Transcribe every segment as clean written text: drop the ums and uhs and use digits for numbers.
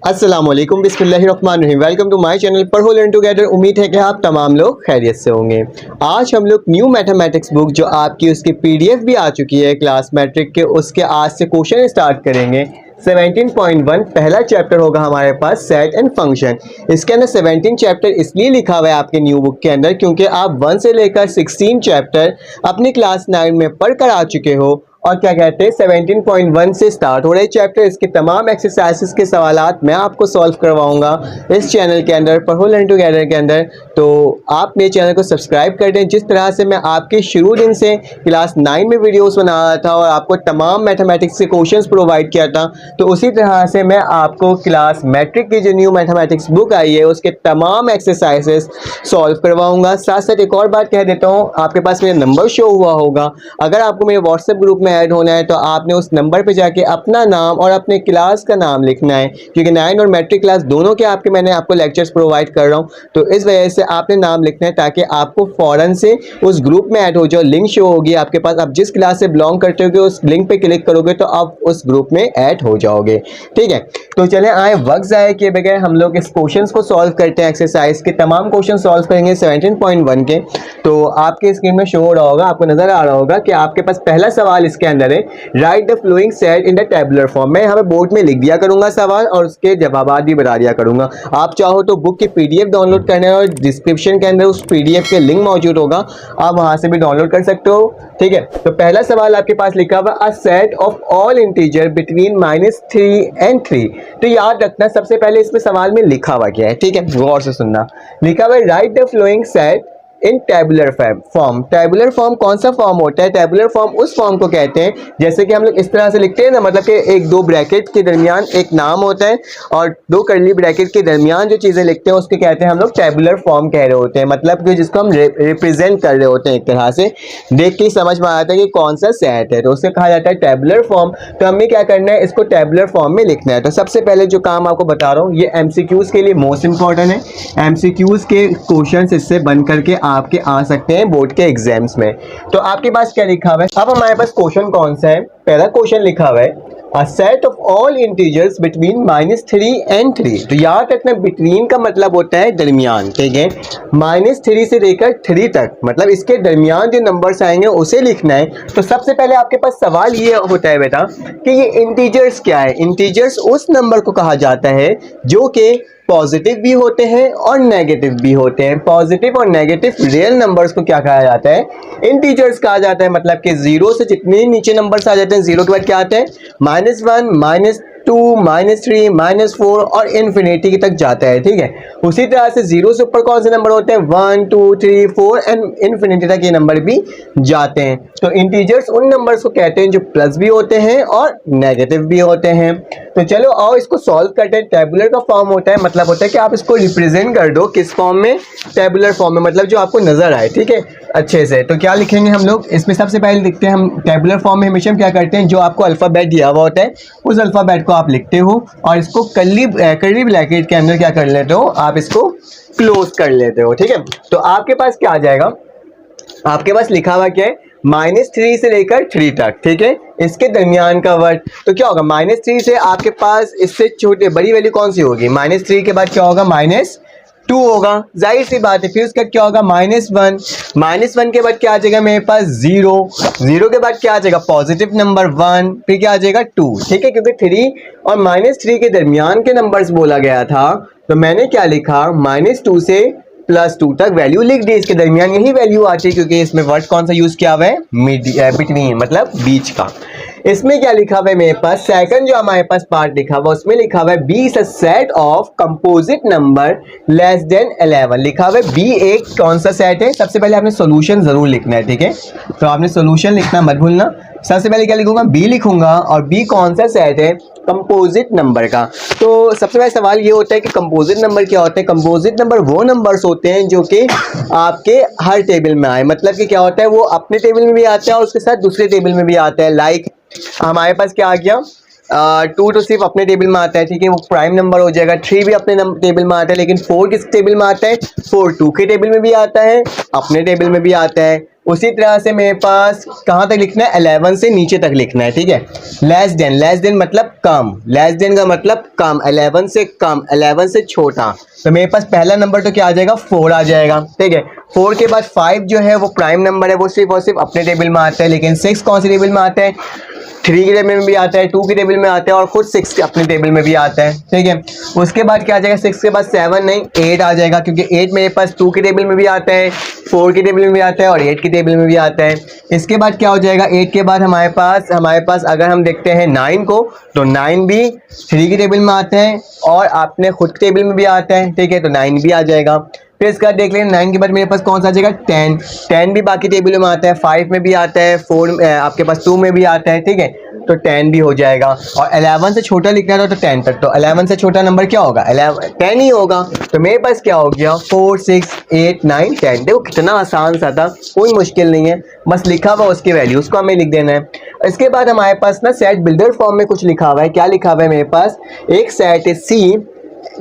अस्सलाम वालेकुम, बिस्मिल्लाहिर्रहमानिर्रहीम। वेलकम टू माय चैनल पढ़ो लर्न टुगेदर। उम्मीद है कि आप तमाम लोग खैरियत से होंगे। आज हम लोग न्यू मैथमेटिक्स बुक जो आपकी उसकी पीडीएफ भी आ चुकी है क्लास मैट्रिक के, उसके आज से क्वेश्चन स्टार्ट करेंगे। 17.1 पहला चैप्टर होगा हमारे पास सेट एंड फंक्शन। इसके अंदर 17 चैप्टर इसलिए लिखा हुआ है आपके न्यू बुक के अंदर क्योंकि आप 1 से लेकर 16 चैप्टर अपनी क्लास 9 में पढ़ कर आ चुके हो। और क्या कहते हैं 17.1 से स्टार्ट हो रहे चैप्टर, इसके तमाम एक्सरसाइजेस के सवालात मैं आपको सॉल्व करवाऊंगा इस चैनल के अंदर पढ़ो लर्न टुगेदर के अंदर। तो आप मेरे चैनल को सब्सक्राइब कर दें। जिस तरह से मैं आपके शुरू दिन से क्लास 9 में वीडियोस बना रहा था और आपको तमाम मैथमेटिक्स के क्वेश्चंस प्रोवाइड किया था, तो उसी तरह से मैं आपको क्लास मैट्रिक की जो न्यू मैथमेटिक्स बुक आई है उसके तमाम एक्सरसाइजेस सॉल्व करवाऊंगा। साथ साथ एक और बात कह देता हूँ, आपके पास मेरा नंबर शो हुआ होगा। अगर आपको मेरे व्हाट्सएप ग्रुप में ऐड होना है तो आपने उस नंबर पे जाके अपना नाम और अपने क्लास का नाम लिखना है, क्योंकि 9 और मैट्रिक क्लास दोनों के मैंने आपको लेक्चर्स प्रोवाइड कर रहा हूँ। तो इस वजह से आपने नाम लिखना है ताकि आपको फौरन से उस ग्रुप में ऐड हो जाओ। लिंक शो होगी आपके पास, आप जिस क्लास से बिलोंग करते हो उस लिंक पे क्लिक करोगे तो आप उस ग्रुप में ऐड हो जाओगे। ठीक है, तो चले आए वक्त ज़ाया किए बगैर हम लोग इस क्वेश्चन को सॉल्व करते हैं। एक्सरसाइज के तमाम क्वेश्चन सॉल्व करेंगे 17.1 के। तो आपके स्क्रीन में शो हो रहा होगा, आपको नजर आ रहा होगा कि आपके पास पहला सवाल इसके अंदर है, right the flowing set in the tabular form. मैं यहाँ पे बोर्ड में लिख दिया करूंगा सवाल और उसके जवाब भी बता दिया करूंगा। आप चाहो तो बुक की पीडीएफ डाउनलोड करना है और डिस्क्रिप्शन के अंदर उस पीडीएफ के लिंक मौजूद होगा, आप वहां से भी डाउनलोड कर सकते हो। ठीक है, तो पहला सवाल आपके पास लिखा हुआ अ set of all integer between -3 and 3। तो याद रखना सबसे पहले इसमें सवाल में लिखा हुआ क्या है। ठीक है, गौर से सुनना। लिखा हुआ है right the flowing set in tabular form. Tabular form कौन सा फॉर्म होता है? टेबुलर फॉर्म उस फॉर्म को कहते हैं जैसे कि हम लोग इस तरह से लिखते हैं ना, मतलब कि एक दो ब्रैकेट के दरमियान एक नाम होता है और दो कर्ली ब्रैकेट के दरमियान जो चीजें लिखते हैं उसके कहते हैं हम लोग टेबुलर फॉर्म कह रहे होते हैं। मतलब कि जिसको हम रिप्रेजेंट कर रहे होते हैं, एक तरह से देख के समझ में आता है कि कौन सा सेट है, तो उससे कहा जाता है टेबुलर फॉर्म। तो हमें क्या करना है, इसको टेबुलर फॉर्म में लिखना है। तो सबसे पहले जो काम आपको बता रहा हूँ ये एमसीक्यूज के लिए मोस्ट इंपॉर्टेंट है। एमसीक्यूज के क्वेश्चन इससे बन करके आपके आ सकते हैं बोर्ड के एग्जाम्स में। तो आपके पास क्या लिखा हुआ है, अब हमारे पास क्वेश्चन कौन सा है? पहला क्वेश्चन लिखा हुआ है अ set of all integers between -3 and 3। तो याद रखना बिटवीन का मतलब होता है दरमियान। ठीक है, -3 से लेकर 3 तक, मतलब इसके दरमियान जो नंबर्स आएंगे उसे लिखना है। तो सबसे पहले आपके पास सवाल ये होता है बेटा कि ये इंटीजर्स क्या है। इंटीजर्स उस नंबर को कहा जाता है जो कि पॉजिटिव भी होते हैं और नेगेटिव भी होते हैं। पॉजिटिव और नेगेटिव रियल नंबर्स को क्या कहा जाता है? इंटीजर्स कहा जाता है। मतलब कि 0 से जितने नीचे नंबर्स आ जाते हैं, 0 के बाद क्या आता है? -1 -2 -3 -4 और इन्फिनिटी तक जाता है। ठीक है, उसी तरह से 0 से ऊपर कौन से नंबर होते हैं? 1 2 3 4 एंड इन्फिनिटी तक ये नंबर भी जाते हैं। तो इंटीजर्स उन नंबर्स को कहते हैं जो प्लस भी होते हैं और नेगेटिव भी होते हैं। तो चलो आओ इसको सॉल्व करते हैं। टेबुलर का फॉर्म होता है, मतलब होता है कि आप इसको रिप्रेजेंट कर दो किस फॉर्म में? टेबुलर फॉर्म में, मतलब जो आपको नजर आए। ठीक है, अच्छे से। तो क्या लिखेंगे हम लोग इसमें? सबसे पहले लिखते हैं हम टेबुलर फॉर्म में हमेशा क्या करते हैं, जो आपको अल्फाबेट दिया हुआ होता है उस अल्फाबेट को आप लिखते हो और इसको कर्ली ब्रैकेट के अंदर क्या कर लेते हो, आप इसको क्लोज कर लेते हो। ठीक है, तो आपके पास क्या आ जाएगा? आपके पास लिखा हुआ क्या है? -3 से लेकर 3 तक। ठीक है, इसके दरमियान का वर्ड तो क्या होगा? -3 से आपके पास इससे छोटे बड़ी वैल्यू कौन सी होगी? -3 के बाद क्या होगा? -2 होगा, जाहिर सी बात है। फिर उसका क्या होगा? -1 के बाद क्या आ जाएगा मेरे पास? 0 के बाद क्या आ जाएगा? पॉजिटिव नंबर 1, फिर क्या आ जाएगा? 2। ठीक है, क्योंकि 3 और -3 के दरमियान के नंबर्स बोला गया था, तो मैंने क्या लिखा? -2 से +2 तक वैल्यू लिख दी। इसके दरमियान यही वैल्यू आती है क्योंकि इसमें वर्ड कौन सा यूज किया हुआ है? बिटवीन, मतलब बीच का। इसमें क्या लिखा हुआ है मेरे पास? सेकंड जो हमारे पास पार्ट लिखा हुआ उसमें लिखा हुआ है B is a set of composite number less than 11। लिखा हुआ है बी एक कौन सा सेट है? सबसे पहले आपने सॉल्यूशन जरूर लिखना है। ठीक है, तो आपने सॉल्यूशन लिखना मत भूलना। सबसे पहले क्या लिखूंगा? बी लिखूंगा और बी कौन सा सेट है? कंपोजिट नंबर का। तो सबसे पहले सवाल ये होता है कि कंपोजिट नंबर क्या होते हैं? कंपोजिट नंबर वो नंबर्स होते हैं जो कि आपके हर टेबल में आए। मतलब कि क्या होता है, वो अपने टेबल में भी आता है और उसके साथ दूसरे टेबल में भी आता है। लाइक हमारे पास क्या आ गया? 2 तो सिर्फ अपने टेबल में आता है। ठीक है, वो प्राइम नंबर हो जाएगा। 3 भी अपने टेबल में आता है, लेकिन 4 किस टेबल में आता है? 4 2 के टेबल में भी आता है, अपने टेबल में भी आता है। उसी तरह से मेरे पास कहाँ तक लिखना है, 11 से नीचे तक लिखना है, ठीक है। लेस देन मतलब कम, लेस देन का मतलब कम, 11 से कम, 11 से छोटा। तो मेरे पास पहला नंबर तो क्या आ जाएगा, 4 आ जाएगा, ठीक है। 4 के बाद 5 जो है वो प्राइम नंबर है, वो सिर्फ और सिर्फ अपने टेबल में आता है। लेकिन 6 कौन सी टेबल में आता है, 3 के टेबल में भी आता है, 2 के टेबल में आता है और खुद 6 अपने टेबल में भी आता है, ठीक है। उसके बाद क्या आ जाएगा, 6 के बाद 7 नहीं 8 आ जाएगा, क्योंकि 8 मेरे पास 2 के टेबल में भी आता है, 4 के टेबल में भी आता है और 8 के टेबल में भी आता है। इसके बाद क्या हो जाएगा, 8 के बाद हमारे पास अगर हम देखते हैं 9 को, तो 9 भी 3 के टेबल में आता है और अपने खुद के टेबल में भी आता है, ठीक है, तो 9 भी आ जाएगा। फिर इसका देख लें 9 के बाद मेरे पास कौन सा आ जाएगा, 10 भी बाकी टेबलों में आता है, 5 में भी आता है, 4 आपके पास 2 में भी आता है, ठीक है, तो 10 भी हो जाएगा। और 11 से छोटा लिखना था तो 10 तक, तो 11 से छोटा नंबर क्या होगा, 10 ही होगा। तो मेरे पास क्या हो गया, 4 6 8 9 10। देखो कितना आसान सा था, कोई मुश्किल नहीं है, बस लिखा हुआ उसके वैल्यूज को हमें लिख देना है। इसके बाद हमारे पास ना सेट बिल्डर फॉर्म में कुछ लिखा हुआ है। क्या लिखा हुआ है मेरे पास, एक सेट है सी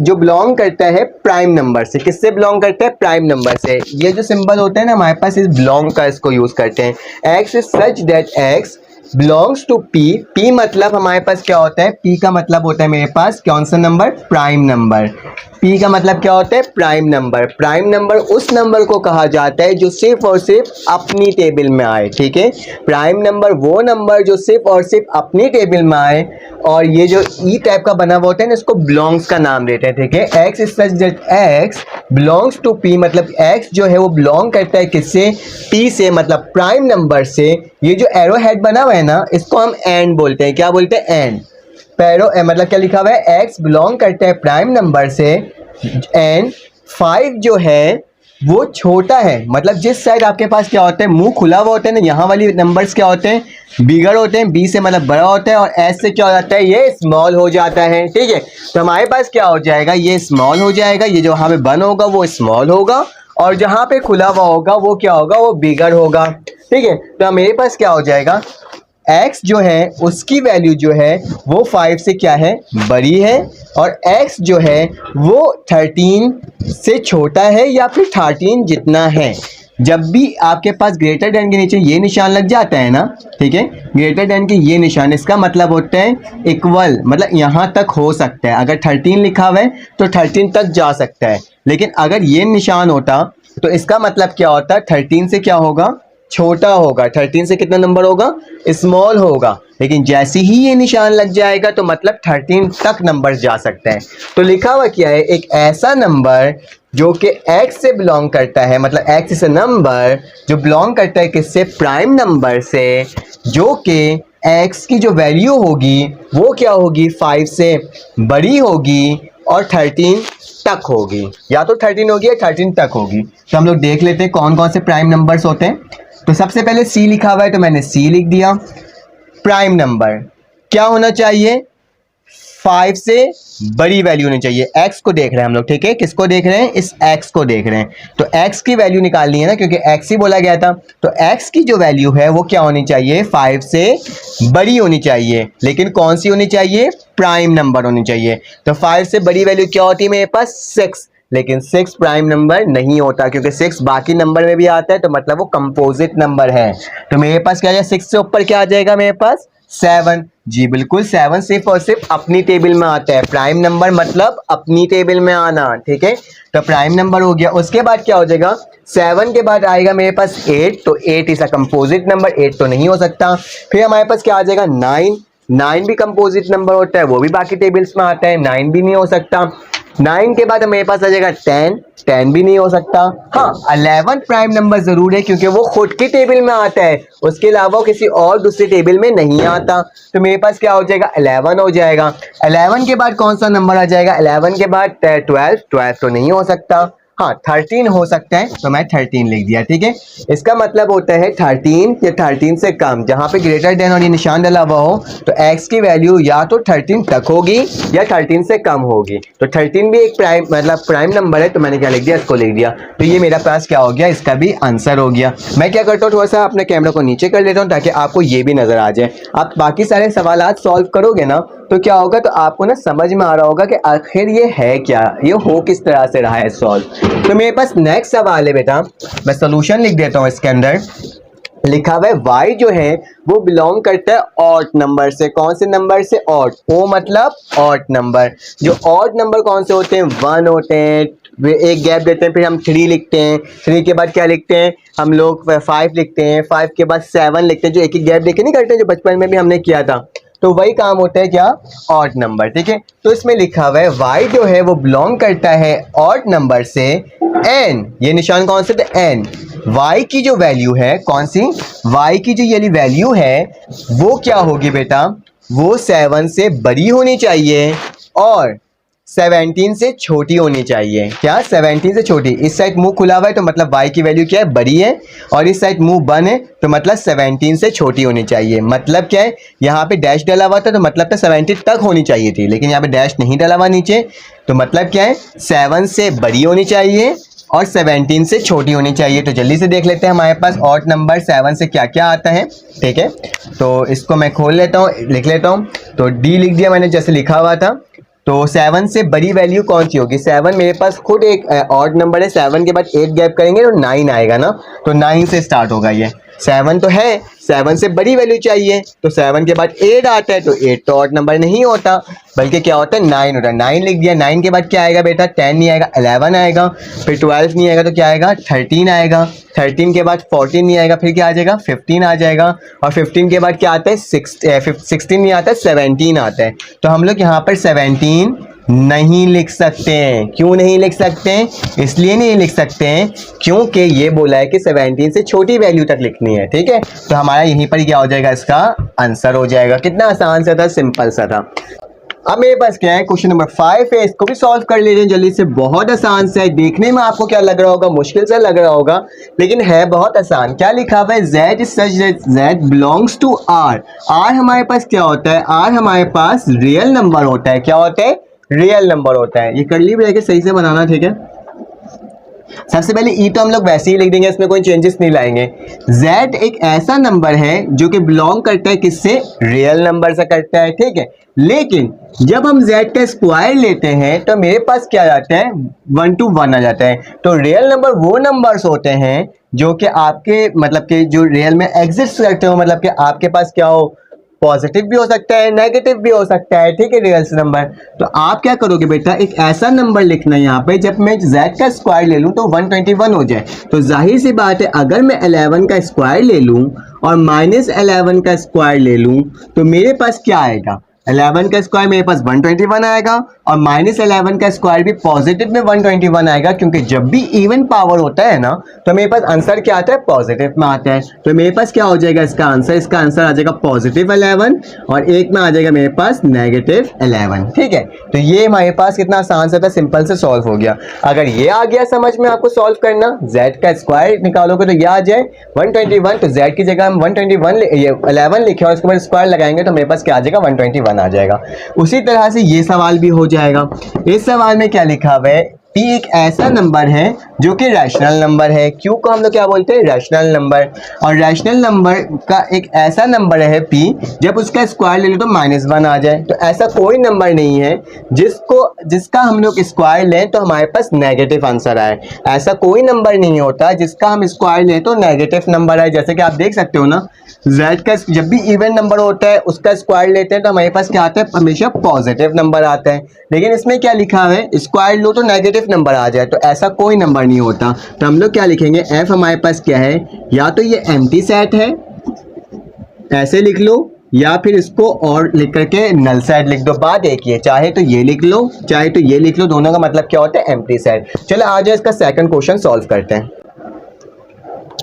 जो बिलोंग करता है प्राइम नंबर से। किससे बिलोंग करता है, प्राइम नंबर से। ये जो सिंबल होता है ना हमारे पास, इस बिलोंग का इसको यूज करते हैं। X is such that X belongs to P. P मतलब हमारे पास क्या होता है, पी का मतलब होता है मेरे पास कौन सा नंबर, प्राइम नंबर। पी का मतलब क्या होता है, प्राइम नंबर। प्राइम नंबर उस नंबर को कहा जाता है जो सिर्फ और सिर्फ अपनी टेबल में आए, ठीक है। प्राइम नंबर वो नंबर जो सिर्फ और सिर्फ अपनी टेबल में आए। और ये जो ई टाइप का बना हुआ होता है ना, इसको बिलोंग्स का नाम देते हैं, ठीक है। X is such that X belongs to P, मतलब एक्स जो है वो बिलोंग करता है किससे, पी से, मतलब प्राइम नंबर से। ये जो एरो हेड बना हुआ है ना, इसको हम एंड बोलते हैं। क्या बोलते हैं, एंड। पैरो मतलब क्या लिखा हुआ है, एक्स बिलोंग करता है प्राइम नंबर से एंड 5 जो है वो छोटा है। मतलब जिस साइड आपके पास क्या होता है, मुंह खुला हुआ होता है ना, यहाँ वाली नंबर्स क्या होते हैं, बिगर होते हैं, बी से मतलब बड़ा होता है और एस से क्या हो जाता है, ये स्मॉल हो जाता है, ठीक है। तो हमारे पास क्या हो जाएगा, ये स्मॉल हो जाएगा, ये जो वहाँ पे बंद होगा वो स्मॉल होगा और जहाँ पे खुला हुआ होगा वो क्या होगा, वो बिगर होगा, ठीक है। तो मेरे पास क्या हो जाएगा, x जो है उसकी वैल्यू जो है वो 5 से क्या है, बड़ी है, और x जो है वो 13 से छोटा है या फिर 13 जितना है। जब भी आपके पास ग्रेटर देन के नीचे ये निशान लग जाता है ना, ठीक है, ग्रेटर देन के ये निशान, इसका मतलब होता है इक्वल, मतलब यहाँ तक हो सकता है। अगर 13 लिखा हुआ है तो 13 तक जा सकता है, लेकिन अगर ये निशान होता तो इसका मतलब क्या होता, 13 से क्या होगा, छोटा होगा। 13 से कितना नंबर होगा, स्मॉल होगा। लेकिन जैसे ही ये निशान लग जाएगा तो मतलब 13 तक नंबर जा सकते हैं। तो लिखा हुआ क्या है, एक ऐसा नंबर जो कि x से बिलोंग करता है, मतलब x इज अ नंबर जो बिलोंग करता है किससे, प्राइम नंबर से, जो कि x की जो वैल्यू होगी वो क्या होगी, 5 से बड़ी होगी और 13 तक होगी, या तो 13 होगी या 13 तक होगी। तो हम लोग देख लेते हैं कौन कौन से प्राइम नंबर्स होते हैं। तो सबसे पहले C लिखा हुआ है तो मैंने C लिख दिया। प्राइम नंबर क्या होना चाहिए, 5 से बड़ी वैल्यू होनी चाहिए। x को देख रहे हैं हम लोग, ठीक है, किसको देख रहे हैं, इस x को देख रहे हैं। तो x की वैल्यू निकालनी है ना, क्योंकि x ही बोला गया था। तो x की जो वैल्यू है वो क्या होनी चाहिए, 5 से बड़ी होनी चाहिए। लेकिन कौन सी होनी चाहिए, प्राइम नंबर होनी चाहिए। तो 5 से बड़ी वैल्यू क्या होती है मेरे पास, 6। लेकिन 6 प्राइम नंबर नहीं होता, क्योंकि 6 बाकी नंबर में भी आता है, तो मतलब वो कंपोजिट नंबर है। तो मेरे पास क्या आ जाएगा, 6 से ऊपर क्या आ जाएगा मेरे पास, 7। जी बिल्कुल, 7 सिर्फ और सिर्फ अपनी टेबल में आता है। प्राइम नंबर मतलब अपनी टेबल में आना, ठीक है। तो प्राइम नंबर हो गया। उसके बाद क्या हो जाएगा, 7 के बाद आएगा मेरे पास 8। तो 8 इज अ कंपोजिट नंबर, 8 तो नहीं हो सकता। फिर हमारे पास क्या आ जाएगा, 9। 9 भी कंपोजिट नंबर होता है, वो भी बाकी टेबल्स में आता है, 9 भी नहीं हो सकता। 9 के बाद मेरे पास आ जाएगा 10। 10 भी नहीं हो सकता। हाँ, 11 प्राइम नंबर जरूर है, क्योंकि वो खुद की टेबल में आता है, उसके अलावा किसी और दूसरी टेबल में नहीं आता। तो मेरे पास क्या हो जाएगा, 11 हो जाएगा। 11 के बाद कौन सा नंबर आ जाएगा, 11 के बाद 12। 12 तो नहीं हो सकता। हाँ, 13 हो सकता है, तो मैं 13 लिख दिया, ठीक है। इसका मतलब होता है 13 या 13 से कम, जहां पे ग्रेटर देन और ये निशान डाला हुआ हो, तो x की वैल्यू या तो 13 तक होगी या 13 से कम होगी। तो 13 भी एक प्राइम मतलब प्राइम नंबर है, तो मैंने क्या लिख दिया, इसको लिख दिया। तो ये मेरा पास क्या हो गया, इसका भी आंसर हो गया। मैं क्या करता हूँ, थोड़ा सा अपने कैमरा को नीचे कर लेता हूँ ताकि आपको ये भी नजर आ जाए। आप बाकी सारे सवालात सॉल्व करोगे ना, तो क्या होगा, तो आपको ना समझ में आ रहा होगा कि आखिर ये है क्या, ये हो किस तरह से रहा है सॉल्व। तो मेरे पास नेक्स्ट सवाल है बेटा, मैं सोल्यूशन लिख देता हूँ। इसके अंदर लिखा हुआ है y जो है वो बिलोंग करता है ऑड नंबर से। कौन से नंबर से? ऑड। ओ मतलब ऑड नंबर। जो ऑड नंबर कौन से होते हैं? 1 होते हैं, वे एक गैप देते हैं, फिर हम 3 लिखते हैं, 3 के बाद क्या लिखते हैं हम लोग? 5 लिखते हैं, 5 के बाद 7 लिखते हैं, जो एक एक गैप देखे नहीं करते, जो बचपन में भी हमने किया था। तो वही काम होता है क्या? Odd number. ठीक है, तो इसमें लिखा हुआ है y जो है वो बिलोंग करता है ऑड नंबर से n। ये निशान कौन से थे? n। y की जो वैल्यू है, कौन सी? y की जो ये वैल्यू है वो क्या होगी बेटा? वो 7 से बड़ी होनी चाहिए और 17 से छोटी होनी चाहिए। क्या? 17 से छोटी। इस साइड मुंह खुला हुआ है तो मतलब y की वैल्यू क्या है? बड़ी है, और इस साइड मुंह बंद है तो मतलब 17 से छोटी होनी चाहिए। मतलब क्या है? यहाँ पे डैश डला हुआ था तो मतलब था 17 तक होनी चाहिए थी, लेकिन यहाँ पे डैश नहीं डला हुआ नीचे, तो मतलब क्या है? 7 से बड़ी होनी चाहिए और 17 से छोटी होनी चाहिए। तो जल्दी से देख लेते हैं हमारे पास ऑड नंबर 7 से क्या क्या आता है। ठीक है, तो इसको मैं खोल लेता हूँ, लिख लेता हूँ। तो डी लिख दिया मैंने जैसे लिखा हुआ था। तो 7 से बड़ी वैल्यू कौन सी होगी? 7 मेरे पास खुद एक ऑड नंबर है, 7 के बाद 8 गैप करेंगे तो 9 आएगा ना, तो 9 से स्टार्ट होगा। ये 7 तो है, 7 से बड़ी वैल्यू चाहिए, तो 7 के बाद 8 आता है, तो 8 तो ऑड नंबर नहीं होता, बल्कि क्या होता है? 9 होता है। 9 लिख दिया। 9 के बाद क्या आएगा बेटा? 10 नहीं आएगा, 11 आएगा, फिर 12 नहीं आएगा तो क्या आएगा? 13 आएगा, 13 के बाद 14 नहीं आएगा, फिर क्या आ जाएगा? 15 आ जाएगा, और 15 के बाद क्या आता है? 16 नहीं आता, 17 आता है। तो हम लोग यहाँ पर 17 नहीं लिख सकते हैं। क्यों नहीं लिख सकते हैं? इसलिए नहीं लिख सकते हैं क्योंकि ये बोला है कि 17 से छोटी वैल्यू तक लिखनी है। ठीक है, तो हमारा यहीं पर क्या हो जाएगा? इसका आंसर हो जाएगा। कितना आसान सा था, सिंपल सा था। अब मेरे पास क्या है? क्वेश्चन नंबर 5 है, इसको भी सॉल्व कर लेते हैं जल्दी से। बहुत आसान सा है, देखने में आपको क्या लग रहा होगा? मुश्किल सा लग रहा होगा, लेकिन है बहुत आसान। क्या लिखा हुआ है? z is such that z belongs to r। r हमारे पास क्या होता है? r हमारे पास रियल नंबर होता है। क्या होता है? रियल नंबर होता है। ये कर्ली ब्रैकेट सही से बनाना, ठीक है। सबसे पहले ई तो हम लोग वैसे ही लिख देंगे, इसमें कोई चेंजेस नहीं लाएंगे। z एक ऐसा नंबर है जो कि बिलोंग करता है किससे? रियल नंबर से करता है। ठीक है, लेकिन जब हम z का स्क्वायर लेते हैं तो मेरे पास क्या आ जाता है? 1 to 1 आ जाता है। तो रियल नंबर वो नंबर्स होते हैं जो कि आपके मतलब कि जो रियल में एग्जिस्ट करते हो, मतलब कि आपके पास क्या हो? पॉजिटिव भी हो सकता है, नेगेटिव भी हो सकता है। ठीक है, रियल नंबर। तो आप क्या करोगे बेटा? एक ऐसा नंबर लिखना है यहाँ पे, जब मैं z का स्क्वायर ले लूँ तो 121 हो जाए। तो जाहिर सी बात है, अगर मैं 11 का स्क्वायर ले लूँ और -11 का स्क्वायर ले लूँ तो मेरे पास क्या आएगा? 11 का स्क्वायर मेरे पास 121 आएगा, और -11 का स्क्वायर भी पॉजिटिव में 121 आएगा, क्योंकि जब भी इवन पावर होता है ना तो मेरे पास आंसर क्या आता है? पॉजिटिव में आता है। तो मेरे पास क्या हो जाएगा इसका आंसर? इसका आंसर आ जाएगा +11, और एक में आ जाएगा मेरे पास -11। ठीक है, तो ये हमारे पास कितना आसान सा था, सिंपल से सॉल्व हो गया। अगर ये आ गया समझ में आपको सॉल्व करना, z का स्क्वायर निकालोगे तो ये आ जाए 121, तो z की जगह हम 11 लिखे और उसके बाद स्क्वायर लगाएंगे तो मेरे पास क्या आ जाएगा? 121 आ जाएगा। उसी तरह से ये सवाल भी हो जाएगा। इस सवाल में क्या लिखा हुआ है? p एक ऐसा नंबर है जो कि रैशनल नंबर है। q को हम लोग क्या बोलते हैं? Rational number. और रैशनल नंबर का एक ऐसा नंबर है p, जब उसका स्क्वायर ले लो तो -1 आ जाए। तो ऐसा कोई नंबर नहीं है जिसका हम लोग स्क्वायर लें तो हमारे पास नेगेटिव आंसर आए। ऐसा कोई नंबर नहीं होता जिसका हम स्क्वायर लें तो नेगेटिव नंबर आए। जैसे कि आप देख सकते हो ना, z का जब भी इवन नंबर होता है उसका स्क्वायर लेते हैं तो हमारे पास क्या आता है? हमेशा पॉजिटिव नंबर आता है। लेकिन इसमें क्या लिखा है? स्क्वायर लो तो नेगेटिव नंबर आ जाए। तो ऐसा कोई नंबर नहीं होता। तो हम लोग क्या लिखेंगे? f हमारे पास क्या है? या तो ये एम्प्टी सेट है, ऐसे लिख लो, या फिर इसको और लिख करके नल सेट लिख दो। बात एक ही है, चाहे तो ये लिख लो चाहे तो ये लिख लो, दोनों का मतलब क्या होता है? Empty set. चलो आ जाए इसका सेकंड क्वेश्चन सॉल्व करते हैं।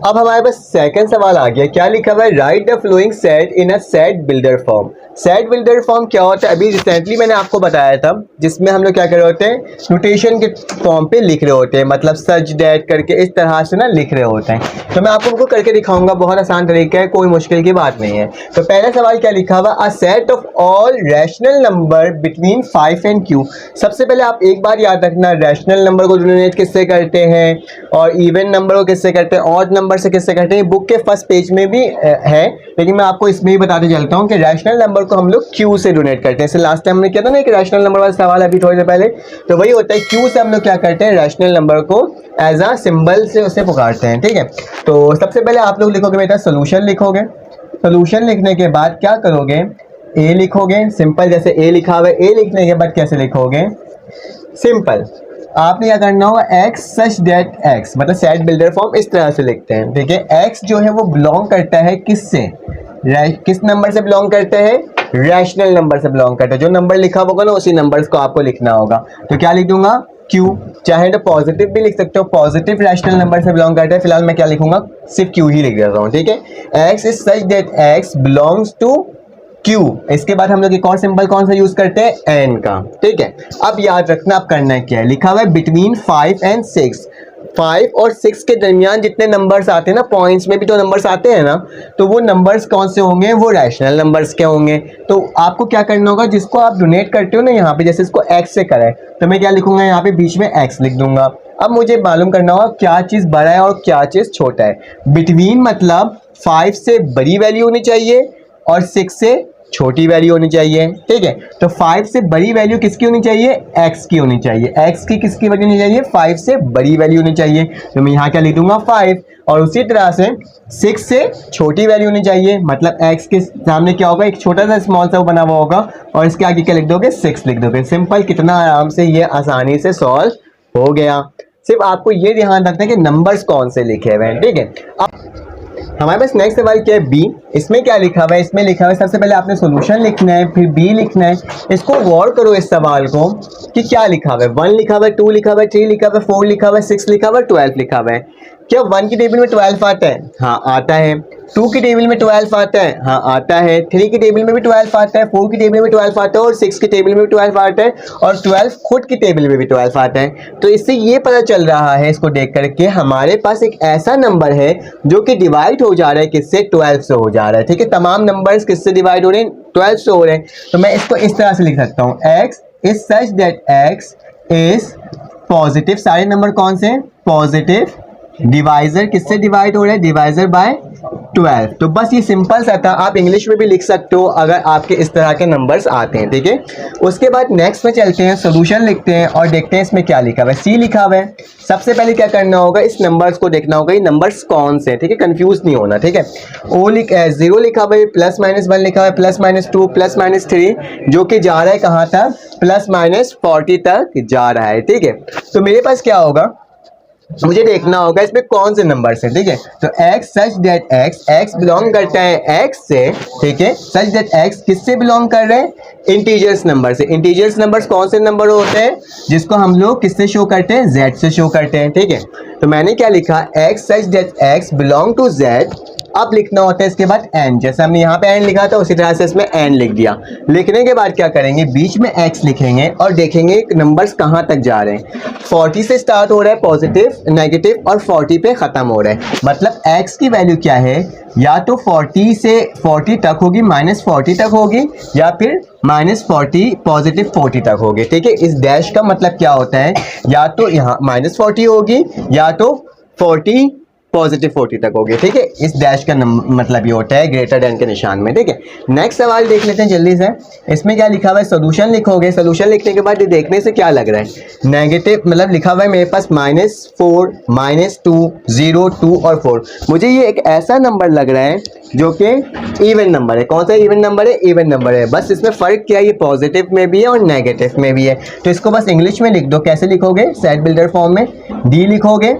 अब हमारे पास सेकंड सवाल आ गया। क्या लिखा हुआ है? Right the flowing set in a set builder form. Set builder form क्या होता है? अभी रिसेंटली मैंने आपको बताया था, जिसमें हम लोग क्या कर रहे होते हैं? नोटेशन के फॉर्म पे लिख रहे होते हैं, मतलब सच दैट करके इस तरह से ना लिख रहे होते हैं। तो मैं आपको उनको करके दिखाऊंगा, बहुत आसान तरीका है, कोई मुश्किल की बात नहीं है। तो पहला सवाल क्या लिखा हुआ? अ set of all rational number between 5 and q। सबसे पहले आप एक बार याद रखना, रैशनल नंबर को डिनोमिनेट किससे करते हैं और इवन नंबर को किससे करते हैं, ऑड नंबर से किससे करते हैं। बुक के फर्स्ट पेज में भी है, लेकिन मैं आपको इसमें ही बताते चलता हूँ कि रैशनल नंबर नंबर को हम लोग क्यू से डोनेट करते हैं। जैसे लास्ट टाइम हमने किया था ना एक रैशनल नंबर वाला सवाल अभी थोड़ी देर पहले, तो वही होता है, क्यू से हम लोग क्या करते हैं, रैशनल नंबर को एज अ सिंबल से उसे पुकारते हैं। ठीक है, तो सबसे पहले आप लोग लिखोगे बेटा सोल्यूशन लिखोगे। सोल्यूशन लिखने के बाद क्या करोगे, ए लिखोगे सिंपल, जैसे ए लिखा हुआ है। ए लिखने के बाद कैसे लिखोगे, सिंपल आपने क्या करना होगा, एक्स सच दैट एक्स, मतलब सेट बिल्डर फॉर्म इस तरह से लिखते हैं। ठीक है, एक्स जो है वो बिलोंग करता है किससे, किस नंबर से बिलोंग करता है, रैशनल नंबर से बिलोंग करता है। जो नंबर लिखा होगा ना उसी नंबर्स को आपको लिखना होगा। तो क्या लिख दूंगा, क्यू, चाहे तो पॉजिटिव भी लिख सकते हो, पॉजिटिव रैशनल नंबर से बिलोंग करता है। फिलहाल मैं क्या लिखूंगा, सिर्फ क्यू ही लिख देता हूँ। ठीक है, X is such that X belongs to Q. इसके बाद हम लोग एक और सिंबल कौन सा यूज करते हैं, एन का। ठीक है, अब याद रखना अब करना है क्या है, लिखा हुआ है बिटवीन 5 एंड 6। 5 और 6 के दरमियान जितने नंबर्स आते हैं ना, पॉइंट्स में भी तो नंबर्स आते हैं ना, तो वो नंबर्स कौन से होंगे, वो रैशनल नंबर्स के होंगे। तो आपको क्या करना होगा, जिसको आप डोनेट करते हो ना यहाँ पे, जैसे इसको एक्स से करें तो मैं क्या लिखूंगा, यहाँ पे बीच में एक्स लिख दूंगा। अब मुझे मालूम करना होगा क्या चीज़ बड़ा है और क्या चीज़ छोटा है। बिटवीन मतलब 5 से बड़ी वैल्यू होनी चाहिए और 6 से छोटी वैल्यू होनी चाहिए। ठीक है, तो 5 से बड़ी वैल्यू किसकी होनी चाहिए, x की होनी चाहिए। x की किसकी वैल्यू होनी चाहिए, 5 से बड़ी वैल्यू होनी चाहिए। तो मैं यहाँ क्या लिख दूंगा 5, और उसी तरह से 6 से छोटी वैल्यू होनी चाहिए, मतलब x के सामने क्या होगा, एक छोटा सा स्मॉल सा बना हुआ होगा, और इसके आगे क्या लिख दोगे, 6 लिख दोगे। सिंपल, कितना आराम से ये आसानी से सॉल्व हो गया। सिर्फ आपको ये ध्यान रखना है कि नंबर्स कौन से लिखे हुए हैं। ठीक है, अब हमारे पास नेक्स्ट सवाल क्या है, बी। इसमें क्या लिखा हुआ है, इसमें लिखा हुआ है सबसे पहले आपने सॉल्यूशन लिखना है, फिर बी लिखना है। इसको गौर करो इस सवाल को कि क्या लिखा हुआ है, 1 लिखा हुआ है, 2 लिखा हुआ है, 3 लिखा हुआ है, 4 लिखा हुआ है, 6 लिखा हुआ है, 12 लिखा हुआ है। क्या 1 की टेबल में 12 आता है, हाँ आता है। 2 की टेबल में 12 आता है, हाँ आता है। 3 की टेबल में भी 12 आता है, 4 की टेबल में 12 आता है, और 6 की टेबल में भी 12 आता है, और 12 खुद की टेबल में भी 12 आता है। तो इससे ये पता चल रहा है, इसको देख करके हमारे पास एक ऐसा नंबर है जो कि डिवाइड हो जा रहा है किससे, 12 से हो जा रहा है। ठीक है, तमाम नंबर्स किससे डिवाइड हो रहे हैं, 12 से हो रहे हैं। तो मैं इसको इस तरह से लिख सकता हूँ, x is such that x is positive. सारे नंबर कौन से, पॉजिटिव। डिवाइजर किससे डिवाइड हो रहा है, डिवाइजर बाय 12। तो बस ये सिंपल सा था, आप इंग्लिश में भी लिख सकते हो अगर आपके इस तरह के नंबर्स आते हैं। ठीक है, उसके बाद नेक्स्ट में चलते हैं, सोल्यूशन लिखते हैं और देखते हैं इसमें क्या लिखा हुआ है। सी लिखा हुआ है, सबसे पहले क्या करना होगा, इस नंबर्स को देखना होगा ये नंबर्स कौन से हैं। ठीक है, कंफ्यूज नहीं होना। ठीक है, जीरो लिखा हुआ है, +-1 लिखा हुआ है, +-2 +-3, जो कि जा रहा है कहाँ तक, +-40 तक जा रहा है। ठीक है, तो मेरे पास क्या होगा, मुझे देखना होगा इसमें कौन से नंबर से। ठीक है, तो x such that x belong करता है x से। ठीक है, सच दैट x किससे बिलोंग कर रहे हैं, इंटीजर्स नंबर से। इंटीजर्स नंबर्स कौन से नंबर होते हैं, जिसको हम लोग किससे शो करते हैं, z से शो करते हैं। ठीक है, तो मैंने क्या लिखा, x such that x belong to z। अब लिखना होता है इसके बाद n, जैसे हमने यहाँ पे n लिखा था उसी तरह से इसमें n लिख दिया। लिखने के बाद क्या करेंगे, बीच में x लिखेंगे और देखेंगे नंबर्स कहाँ तक जा रहे हैं। 40 से स्टार्ट हो रहा है पॉजिटिव, नेगेटिव, और 40 पे ख़त्म हो रहा है। मतलब x की वैल्यू क्या है, या तो 40 से 40 तक होगी, -40 तक होगी, या फिर -40 पॉजिटिव 40 तक होगी। ठीक है, इस डैश का मतलब क्या होता है, या तो यहाँ -40 होगी या तो 40 पॉजिटिव 40 तक होगी। ठीक है, इस डैश का मतलब ये होता है ग्रेटर देन के निशान में। ठीक है, नेक्स्ट सवाल देख लेते हैं जल्दी से। इसमें क्या लिखा हुआ है, सोल्यूशन लिखोगे। सोल्यूशन लिखने के बाद ये देखने से क्या लग रहा है, नेगेटिव, मतलब लिखा हुआ है मेरे पास -4 -2 0 2 और 4। मुझे ये एक ऐसा नंबर लग रहा है जो कि इवन नंबर है। कौन सा इवन नंबर है, इवन नंबर है। बस इसमें फ़र्क क्या है, ये पॉजिटिव में भी है और नेगेटिव में भी है। तो इसको बस इंग्लिश में लिख दो। कैसे लिखोगे, सेट बिल्डर फॉर्म में, डी लिखोगे,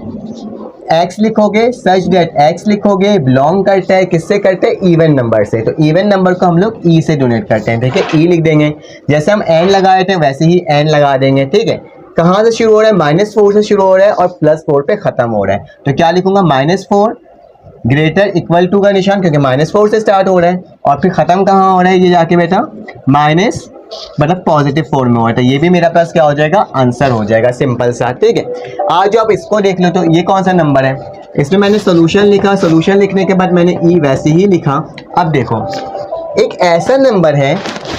x लिखोगे, सच दैट x लिखोगे, बिलोंग करता है किससे, करते हैं इवन नंबर से। तो इवन नंबर को हम लोग e से डोनेट करते हैं। ठीक है, e लिख देंगे, जैसे हम n लगाए थे वैसे ही n लगा देंगे। ठीक है, कहाँ से शुरू हो रहा है, -4 से शुरू हो रहा है और +4 पे ख़त्म हो रहा है। तो क्या लिखूंगा, -4 ग्रेटर इक्वल टू का निशान, क्योंकि -4 से स्टार्ट हो रहा है, और फिर ख़त्म कहाँ हो रहा है ये जाके बेटा, माइनस मतलब पॉजिटिव 4 में हुआ था। ये भी मेरा पास क्या हो जाएगा, आंसर हो जाएगा, सिंपल सा। ठीक है, आज जो आप इसको देख लो तो ये कौन सा नंबर है, इसमें मैंने सोल्यूशन लिखा। सोल्यूशन लिखने के बाद मैंने ई वैसे ही लिखा। अब देखो एक ऐसा नंबर है,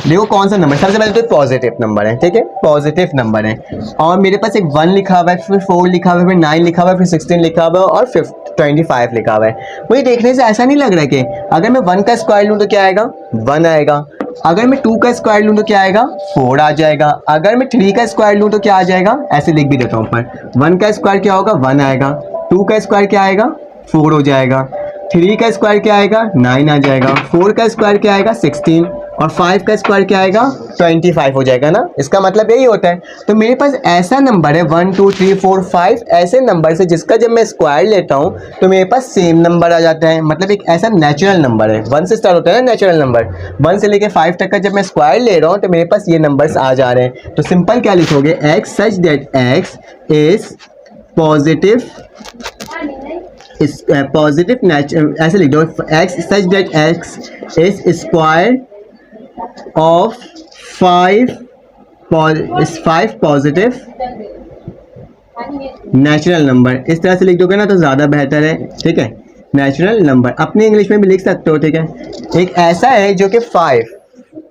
देखो कौन सा नंबर, सबसे पहले तो पॉजिटिव नंबर है, ठीक है, पॉजिटिव नंबर है, और मेरे पास एक 1 लिखा हुआ है, फिर 4 लिखा हुआ है, फिर 9 लिखा हुआ है, फिर 16 लिखा हुआ है और 25 लिखा हुआ है। मुझे देखने से ऐसा नहीं लग रहा है कि अगर मैं 1 का स्क्वायर लूँ तो क्या आएगा, 1 आएगा, अगर मैं 2 का स्क्वायर लूँ तो क्या आएगा, 4 आ जाएगा, अगर मैं 3 का स्क्वायर लूँ तो क्या आ जाएगा, ऐसे लिख भी देता हूँ ऊपर, 1 का स्क्वायर क्या होगा, 1 आएगा, 2 का स्क्वायर क्या आएगा, 4 हो जाएगा, 3 का स्क्वायर क्या आएगा, 9 आ जाएगा, 4 का स्क्वायर क्या आएगा, 16, और 5 का स्क्वायर क्या आएगा, 25 हो जाएगा ना। इसका मतलब यही होता है। तो मेरे पास ऐसा नंबर है 1 2 3 4 5 ऐसे नंबर से जिसका जब मैं स्क्वायर लेता हूँ तो मेरे पास सेम नंबर आ जाता है, मतलब एक ऐसा नेचुरल नंबर है। 1 से स्टार्ट होता है ना नेचुरल नंबर, 1 से लेके 5 तक का जब मैं स्क्वायर ले रहा हूँ तो मेरे पास ये नंबर्स आ जा रहे हैं। तो सिंपल क्या लिखोगे, x such that x is positive, positive natural, ऐसे लिख दो, x such that x is square of 5 positive natural number. इस तरह से लिख दोगे ना तो ज़्यादा बेहतर है, ठीक है। नेचुरल नंबर अपनी इंग्लिश में भी लिख सकते हो, ठीक है। एक ऐसा है जो कि 5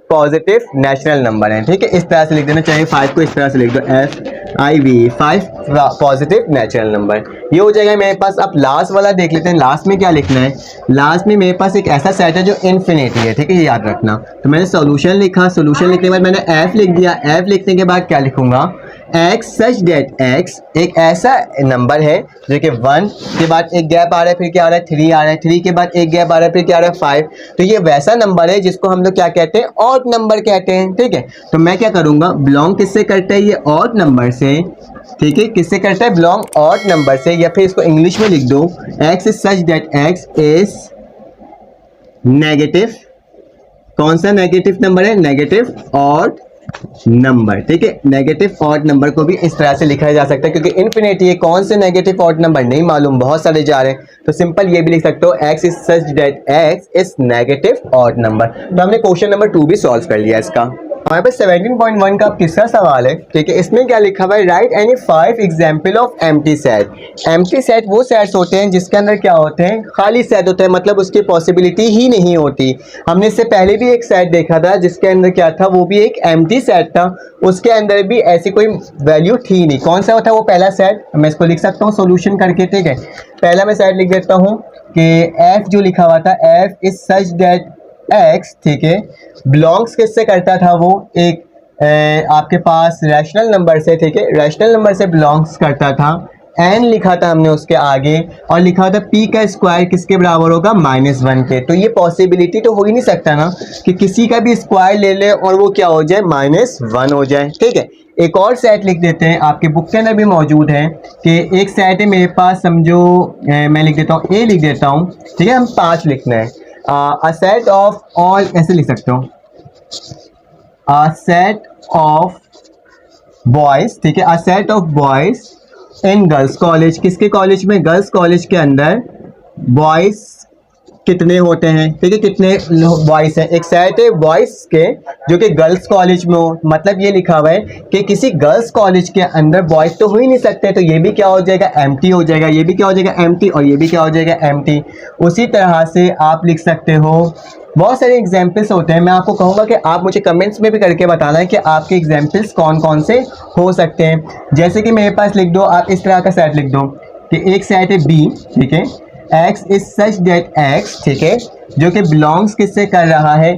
पॉजिटिव नेचुरल नंबर है, ठीक है। इस तरह से लिख देना चाहिए, 5 को इस तरह से लिख दो, FIV 5 पॉजिटिव नेचुरल नंबर, ये हो जाएगा मेरे पास। अब लास्ट वाला देख लेते हैं, लास्ट में क्या लिखना है। लास्ट में मेरे पास एक ऐसा सेट है जो इन्फिनिटी है, ठीक है, ये याद रखना। तो मैंने सॉल्यूशन लिखा, सॉल्यूशन लिखने के बाद मैंने F लिख दिया, F लिखने के बाद क्या लिखूंगा, एक्स सच डेट एक्स एक ऐसा नंबर है जो कि 1 के बाद एक गैप आ रहा है, फिर क्या आ रहा है, 3 आ रहा है, 3 के बाद एक गैप आ रहा है, फिर क्या आ रहा है, 5। तो ये वैसा नंबर है जिसको हम लोग क्या कहते हैं, ऑड नंबर कहते हैं, ठीक है। तो मैं क्या करूंगा, बिलोंग किससे करता है, ये ऑड नंबर से, ठीक है, किससे करता है, बिलोंग ऑड नंबर से, या फिर इसको इंग्लिश में लिख दो, x is such that x is negative, कौन सा नेगेटिव नंबर है, नेगेटिव ऑड नंबर, ठीक है। नेगेटिव ऑड नंबर को भी इस तरह से लिखा जा सकता है, क्योंकि इन्फिनिटी है, कौन से नेगेटिव ऑड नंबर नहीं मालूम, बहुत सारे जा रहे हैं, तो सिंपल ये भी लिख सकते हो, x is such that x is negative odd number. तो हमने क्वेश्चन नंबर 2 भी सॉल्व कर लिया इसका। हमारे पास 17.1 का तीसरा सवाल है, ठीक है। इसमें क्या लिखा हुआ है, right any 5 example of empty set. Empty set वो सेट्स होते हैं जिसके अंदर क्या होते हैं, खाली सेट होता है, मतलब उसकी पॉसिबिलिटी ही नहीं होती। हमने इससे पहले भी एक सेट देखा था जिसके अंदर क्या था, वो भी एक एम्प्टी सेट था, उसके अंदर भी ऐसी कोई वैल्यू थी नहीं। कौन सा था वो पहला सेट, मैं इसको लिख सकता हूँ सोल्यूशन करके, ठीक है। पहला मैं सेट लिख देता हूँ कि एफ जो लिखा हुआ था, F is such that x, ठीक है, बिलोंग्स किससे करता था, वो एक आपके पास रैशनल नंबर से, ठीक है, रैशनल नंबर से बिलोंग्स करता था। एन लिखा था हमने उसके आगे, और लिखा था पी का स्क्वायर किसके बराबर होगा, -1 के। तो ये पॉसिबिलिटी तो हो ही नहीं सकता ना कि किसी का भी स्क्वायर ले ले और वो क्या हो जाए, -1 हो जाए, ठीक है। एक और सेट लिख देते हैं, आपके बुक के अंदर भी मौजूद है कि एक सेट है मेरे पास, समझो मैं लिख देता हूँ, ए लिख देता हूँ, ठीक है, हम 5 लिखना है। a set of all, ऐसे लिख सकते हो, a set of boys, ठीक है, a set of boys in girls college, किसके कॉलेज में, गर्ल्स कॉलेज के अंदर बॉयज कितने होते हैं, ठीक है, कितने बॉयज हैं। एक सेट है बॉयज के जो कि गर्ल्स कॉलेज में हो, मतलब ये लिखा हुआ है कि किसी गर्ल्स कॉलेज के अंदर बॉयज तो हो ही नहीं सकते, तो ये भी क्या हो जाएगा, एम्प्टी हो जाएगा, ये भी क्या हो जाएगा, एम्प्टी, और ये भी क्या हो जाएगा, एम्प्टी। उसी तरह से आप लिख सकते हो, बहुत सारे एग्जाम्पल्स होते हैं। मैं आपको कहूँगा कि आप मुझे कमेंट्स में भी करके बताना है कि आपके एग्जाम्पल्स कौन कौन से हो सकते हैं। जैसे कि मेरे पास लिख दो, आप इस तरह का सेट लिख दो कि एक सेट है बी, ठीक है, X is such that x, ठीक है, जो कि बिलोंग्स किससे कर रहा है,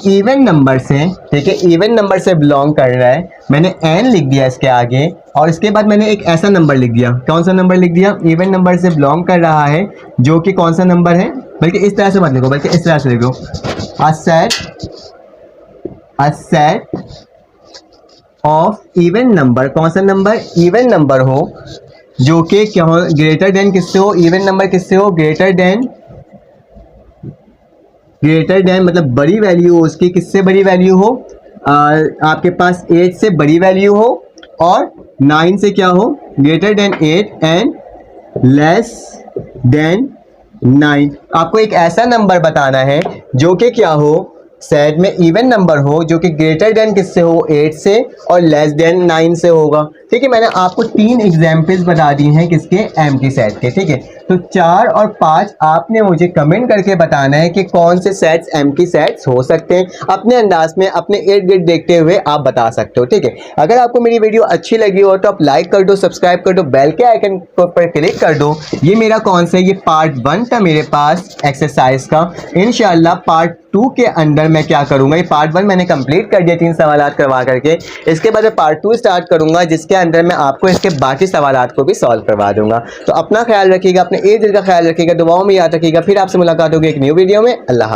इवन नंबर से, ठीक है, इवन नंबर से बिलोंग कर रहा है। मैंने एन लिख दिया इसके आगे, और इसके बाद मैंने एक ऐसा नंबर लिख दिया, कौन सा नंबर लिख दिया, इवन नंबर से बिलोंग कर रहा है, जो कि कौन सा नंबर है, बल्कि इस तरह से मत लिखो, बल्कि इस तरह से लिखो, अ सेट ऑफ इवन नंबर, कौन सा नंबर, इवन नंबर हो, जो कि क्या हो, ग्रेटर देन किससे हो, इवन नंबर किससे हो, ग्रेटर देन मतलब बड़ी वैल्यू हो उसकी, किससे बड़ी वैल्यू हो, आपके पास 8 से बड़ी वैल्यू हो, और 9 से क्या हो, greater than 8 and less than 9। आपको एक ऐसा नंबर बताना है जो कि क्या हो, सेट में इवन नंबर हो जो कि ग्रेटर देन किससे हो 8 से और लेस देन 9 से होगा। ठीक है, मैंने आपको 3 एग्जाम्पल्स बता दी हैं किसके एम्प्टी सेट के। ठीक है, तो 4 और 5 आपने मुझे कमेंट करके बताना है कि कौन से सेट्स एम्प्टी सेट्स हो सकते हैं। अपने अंदाज में अपने इर्द गिर्द देखते हुए आप बता सकते हो। ठीक है, अगर आपको मेरी वीडियो अच्छी लगी हो तो आप लाइक कर दो, सब्सक्राइब कर दो, बेल के आइकन पर क्लिक कर दो। ये मेरा कौन सा, ये पार्ट 1 था मेरे पास एक्सरसाइज का। इंशाल्लाह पार्ट 2 के अंदर मैं क्या करूंगा, ये पार्ट 1 मैंने कंप्लीट कर दिया 3 सवालात करवा करके। इसके बाद मैं पार्ट 2 स्टार्ट करूंगा जिसके अंदर मैं आपको इसके बाकी सवालात को भी सॉल्व करवा दूंगा। तो अपना ख्याल रखिएगा, अपने इर्द गिर्द का ख्याल रखिएगा, दुआओं में याद रखिएगा। फिर आपसे मुलाकात होगी एक न्यू वीडियो में। अल्लाह।